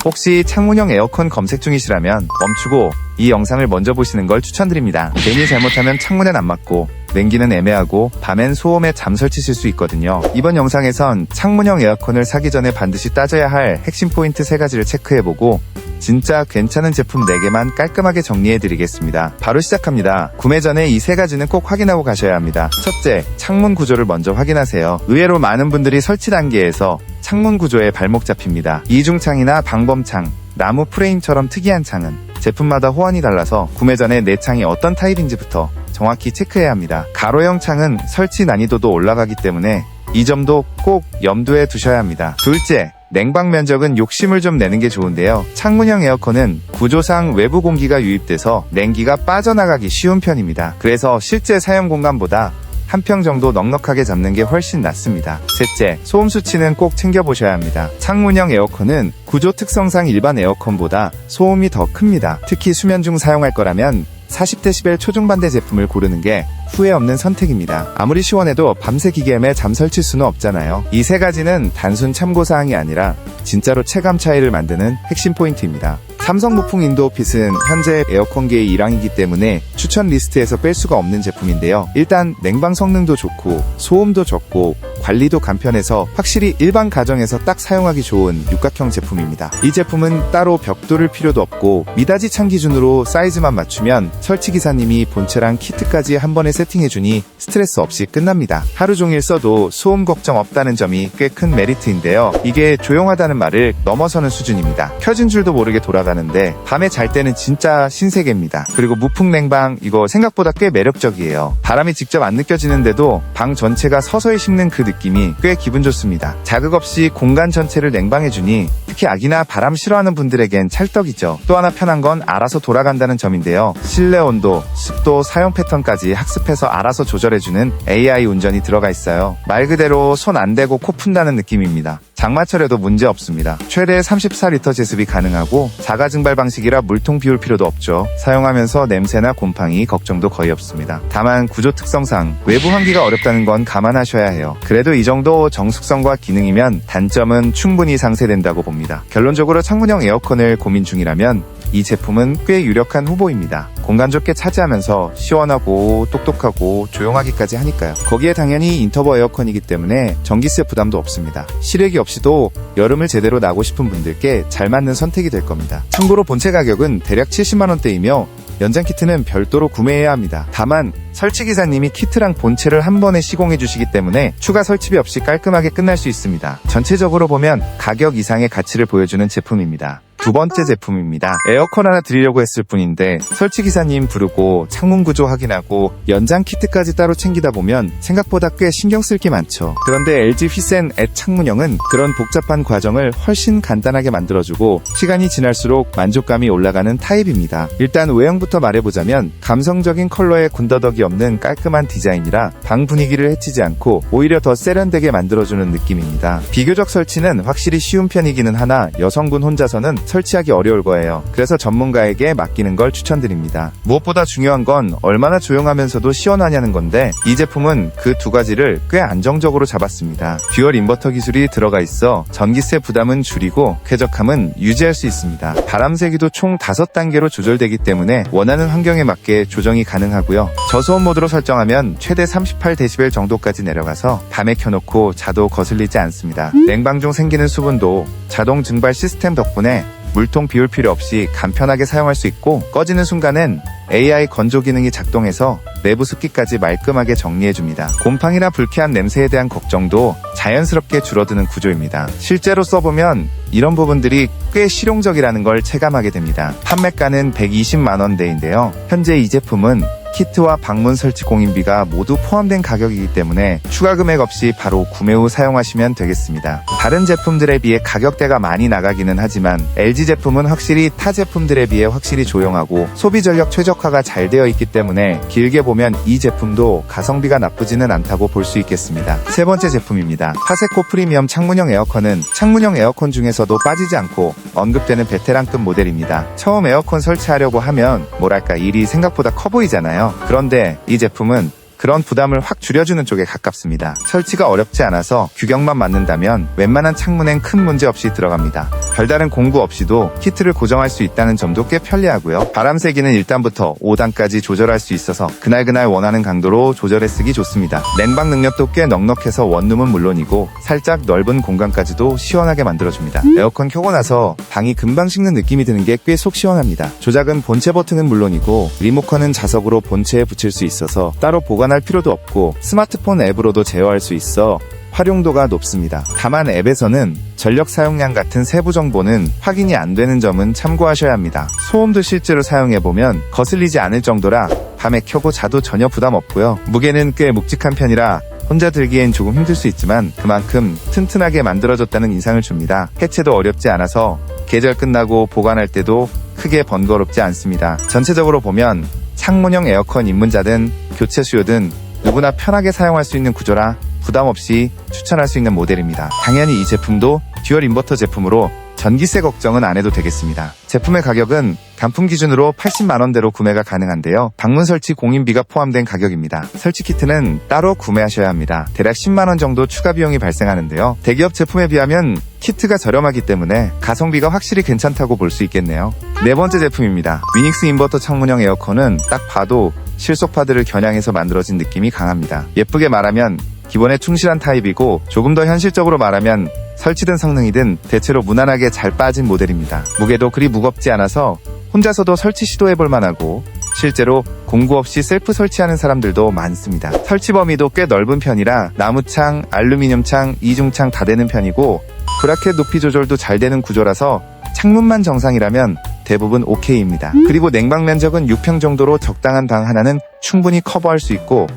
혹시 창문형 에어컨 검색 중이시라면 멈추고 이 영상을 먼저 보시는 걸 추천드립니다. 괜히 잘못하면 창문엔 안 맞고 냉기는 애매하고 밤엔 소음에 잠 설치실 수 있거든요. 이번 영상에선 창문형 에어컨을 사기 전에 반드시 따져야 할 핵심 포인트 3가지를 체크해보고 진짜 괜찮은 제품 4개만 깔끔하게 정리해드리겠습니다. 바로 시작합니다. 구매 전에 이 3가지는 꼭 확인하고 가셔야 합니다. 첫째, 창문 구조를 먼저 확인하세요. 의외로 많은 분들이 설치 단계에서 창문 구조에 발목 잡힙니다. 이중창이나 방범창, 나무 프레임처럼 특이한 창은 제품마다 호환이 달라서 구매 전에 내 창이 어떤 타입인지부터 정확히 체크해야 합니다. 가로형 창은 설치 난이도도 올라가기 때문에 이 점도 꼭 염두에 두셔야 합니다. 둘째, 냉방 면적은 욕심을 좀 내는 게 좋은데요. 창문형 에어컨은 구조상 외부 공기가 유입돼서 냉기가 빠져나가기 쉬운 편입니다. 그래서 실제 사용 공간보다 한 평 정도 넉넉하게 잡는 게 훨씬 낫습니다. 셋째, 소음 수치는 꼭 챙겨보셔야 합니다. 창문형 에어컨은 구조 특성상 일반 에어컨보다 소음이 더 큽니다. 특히 수면 중 사용할 거라면 40dB 초중반대 제품을 고르는 게 후회 없는 선택입니다. 아무리 시원해도 밤새 기계음에 잠 설칠 수는 없잖아요. 이 3가지는 단순 참고사항이 아니라 진짜로 체감 차이를 만드는 핵심 포인트입니다. 삼성 무풍 인도어핏은 현재 에어컨계의 1왕이기 때문에 추천 리스트에서 뺄 수가 없는 제품인데요. 일단 냉방 성능도 좋고 소음도 적고 관리도 간편해서 확실히 일반 가정에서 딱 사용하기 좋은 육각형 제품입니다. 이 제품은 따로 벽 뚫을 필요도 없고 미닫이 창 기준으로 사이즈만 맞추면 설치기사님이 본체랑 키트까지 한 번에 세팅해주니 스트레스 없이 끝납니다. 하루 종일 써도 소음 걱정 없다는 점이 꽤 큰 메리트인데요. 이게 조용하다는 말을 넘어서는 수준입니다. 켜진 줄도 모르게 돌아가는데 밤에 잘 때는 진짜 신세계입니다. 그리고 무풍 냉방, 이거 생각보다 꽤 매력적이에요. 바람이 직접 안 느껴지는데도 방 전체가 서서히 식는 그 느낌이 꽤 기분 좋습니다. 자극 없이 공간 전체를 냉방해주니 특히 아기나 바람 싫어하는 분들에겐 찰떡이죠. 또 하나 편한 건 알아서 돌아간다는 점인데요. 실내 온도, 습도, 사용 패턴까지 학습해서 알아서 조절해주는 AI 운전이 들어가 있어요. 말 그대로 손 안 대고 코 푼다는 느낌입니다. 장마철에도 문제 없습니다. 최대 34리터 제습이 가능하고 자가 증발 방식이라 물통 비울 필요도 없죠. 사용하면서 냄새나 곰팡이 걱정도 거의 없습니다. 다만 구조 특성상 외부 환기가 어렵다는 건 감안하셔야 해요. 그래도 이 정도 정숙성과 기능이면 단점은 충분히 상쇄된다고 봅니다. 결론적으로 창문형 에어컨을 고민 중이라면 이 제품은 꽤 유력한 후보입니다. 공간 좁게 차지하면서 시원하고 똑똑하고 조용하기까지 하니까요. 거기에 당연히 인터버 에어컨이기 때문에 전기세 부담도 없습니다. 실외기 없이도 여름을 제대로 나고 싶은 분들께 잘 맞는 선택이 될 겁니다. 참고로 본체 가격은 대략 70만원대이며 연장 키트는 별도로 구매해야 합니다. 다만 설치기사님이 키트랑 본체를 한 번에 시공해 주시기 때문에 추가 설치비 없이 깔끔하게 끝날 수 있습니다. 전체적으로 보면 가격 이상의 가치를 보여주는 제품입니다. 두 번째 제품입니다. 에어컨 하나 드리려고 했을 뿐인데 설치기사님 부르고 창문 구조 확인하고 연장 키트까지 따로 챙기다 보면 생각보다 꽤 신경 쓸 게 많죠. 그런데 LG 휘센 앳 창문형은 그런 복잡한 과정을 훨씬 간단하게 만들어주고 시간이 지날수록 만족감이 올라가는 타입입니다. 일단 외형부터 말해보자면 감성적인 컬러에 군더더기 없는 깔끔한 디자인이라 방 분위기를 해치지 않고 오히려 더 세련되게 만들어주는 느낌입니다. 비교적 설치는 확실히 쉬운 편이기는 하나 여성분 혼자서는 설치하기 어려울 거예요. 그래서 전문가에게 맡기는 걸 추천드립니다. 무엇보다 중요한 건 얼마나 조용하면서도 시원하냐는 건데 이 제품은 그 2가지를 꽤 안정적으로 잡았습니다. 듀얼 인버터 기술이 들어가 있어 전기세 부담은 줄이고 쾌적함은 유지할 수 있습니다. 바람 세기도 총 5단계로 조절되기 때문에 원하는 환경에 맞게 조정이 가능하고요. 저소음 모드로 설정하면 최대 38dB 정도까지 내려가서 밤에 켜놓고 자도 거슬리지 않습니다. 냉방 중 생기는 수분도 자동 증발 시스템 덕분에 물통 비울 필요 없이 간편하게 사용할 수 있고 꺼지는 순간엔 AI 건조 기능이 작동해서 내부 습기까지 말끔하게 정리해줍니다. 곰팡이나 불쾌한 냄새에 대한 걱정도 자연스럽게 줄어드는 구조입니다. 실제로 써보면 이런 부분들이 꽤 실용적이라는 걸 체감하게 됩니다. 판매가는 120만원대인데요. 현재 이 제품은 키트와 방문 설치 공인비가 모두 포함된 가격이기 때문에 추가 금액 없이 바로 구매 후 사용하시면 되겠습니다. 다른 제품들에 비해 가격대가 많이 나가기는 하지만 LG 제품은 확실히 타 제품들에 비해 확실히 조용하고 소비 전력 최적화가 잘 되어 있기 때문에 길게 보면 이 제품도 가성비가 나쁘지는 않다고 볼 수 있겠습니다. 세 번째 제품입니다. 파세코 프리미엄 창문형 에어컨은 창문형 에어컨 중에서도 빠지지 않고 언급되는 베테랑급 모델입니다. 처음 에어컨 설치하려고 하면 뭐랄까 일이 생각보다 커 보이잖아요. 그런데 이 제품은 그런 부담을 확 줄여주는 쪽에 가깝습니다. 설치가 어렵지 않아서 규격만 맞는다면 웬만한 창문엔 큰 문제 없이 들어갑니다. 별다른 공구 없이도 히트를 고정할 수 있다는 점도 꽤 편리하고요. 바람 세기는 1단부터 5단까지 조절할 수 있어서 그날그날 원하는 강도로 조절해 쓰기 좋습니다. 냉방 능력도 꽤 넉넉해서 원룸은 물론이고 살짝 넓은 공간까지도 시원하게 만들어줍니다. 에어컨 켜고 나서 방이 금방 식는 느낌이 드는 게 꽤 속 시원합니다. 조작은 본체 버튼은 물론이고 리모컨은 자석으로 본체에 붙일 수 있어서 따로 보관할 필요도 없고 스마트폰 앱으로도 제어할 수 있어 활용도가 높습니다. 다만 앱에서는 전력 사용량 같은 세부 정보는 확인이 안 되는 점은 참고하셔야 합니다. 소음도 실제로 사용해보면 거슬리지 않을 정도라 밤에 켜고 자도 전혀 부담 없고요. 무게는 꽤 묵직한 편이라 혼자 들기엔 조금 힘들 수 있지만 그만큼 튼튼하게 만들어졌다는 인상을 줍니다. 해체도 어렵지 않아서 계절 끝나고 보관할 때도 크게 번거롭지 않습니다. 전체적으로 보면 창문형 에어컨 입문자든 교체 수요든 누구나 편하게 사용할 수 있는 구조라 부담 없이 추천할 수 있는 모델입니다. 당연히 이 제품도 듀얼 인버터 제품으로 전기세 걱정은 안 해도 되겠습니다. 제품의 가격은 단품 기준으로 80만원대로 구매가 가능한데요. 방문 설치 공인비가 포함된 가격입니다. 설치 키트는 따로 구매하셔야 합니다. 대략 10만원 정도 추가 비용이 발생하는데요. 대기업 제품에 비하면 키트가 저렴하기 때문에 가성비가 확실히 괜찮다고 볼 수 있겠네요. 네 번째 제품입니다. 위닉스 인버터 창문형 에어컨은 딱 봐도 실속파들을 겨냥해서 만들어진 느낌이 강합니다. 예쁘게 말하면 기본에 충실한 타입이고 조금 더 현실적으로 말하면 설치든 성능이든 대체로 무난하게 잘 빠진 모델입니다. 무게도 그리 무겁지 않아서 혼자서도 설치 시도해볼 만하고 실제로 공구 없이 셀프 설치하는 사람들도 많습니다. 설치 범위도 꽤 넓은 편이라 나무창, 알루미늄창, 이중창 다 되는 편이고 브라켓 높이 조절도 잘 되는 구조라서 창문만 정상이라면 대부분 OK입니다. 그리고 냉방 면적은 6평 정도로 적당한 방 하나는 충분히 커버할 수 있고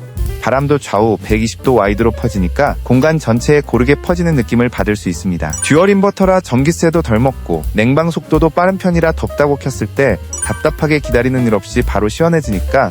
바람도 좌우 120도 와이드로 퍼지니까 공간 전체에 고르게 퍼지는 느낌을 받을 수 있습니다. 듀얼 인버터라 전기세도 덜 먹고 냉방 속도도 빠른 편이라 덥다고 켰을 때 답답하게 기다리는 일 없이 바로 시원해지니까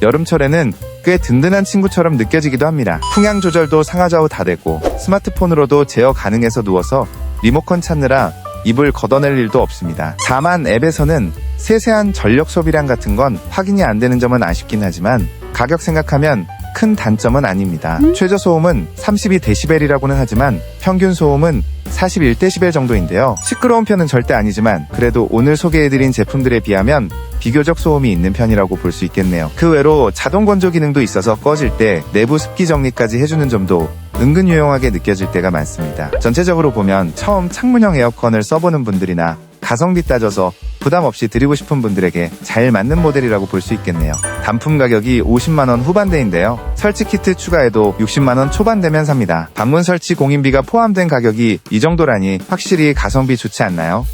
여름철에는 꽤 든든한 친구처럼 느껴지기도 합니다. 풍향 조절도 상하좌우 다 되고 스마트폰으로도 제어 가능해서 누워서 리모컨 찾느라 입을 걷어낼 일도 없습니다. 다만 앱에서는 세세한 전력 소비량 같은 건 확인이 안 되는 점은 아쉽긴 하지만 가격 생각하면 큰 단점은 아닙니다. 최저 소음은 32dB이라고는 하지만 평균 소음은 41dB 정도인데요. 시끄러운 편은 절대 아니지만 그래도 오늘 소개해드린 제품들에 비하면 비교적 소음이 있는 편이라고 볼 수 있겠네요. 그 외로 자동 건조 기능도 있어서 꺼질 때 내부 습기 정리까지 해주는 점도 은근 유용하게 느껴질 때가 많습니다. 전체적으로 보면 처음 창문형 에어컨을 써보는 분들이나 가성비 따져서 부담 없이 드리고 싶은 분들에게 잘 맞는 모델이라고 볼 수 있겠네요. 단품 가격이 50만원 후반대인데요. 설치 키트 추가해도 60만원 초반대면 삽니다. 방문 설치 공인비가 포함된 가격이 이 정도라니 확실히 가성비 좋지 않나요?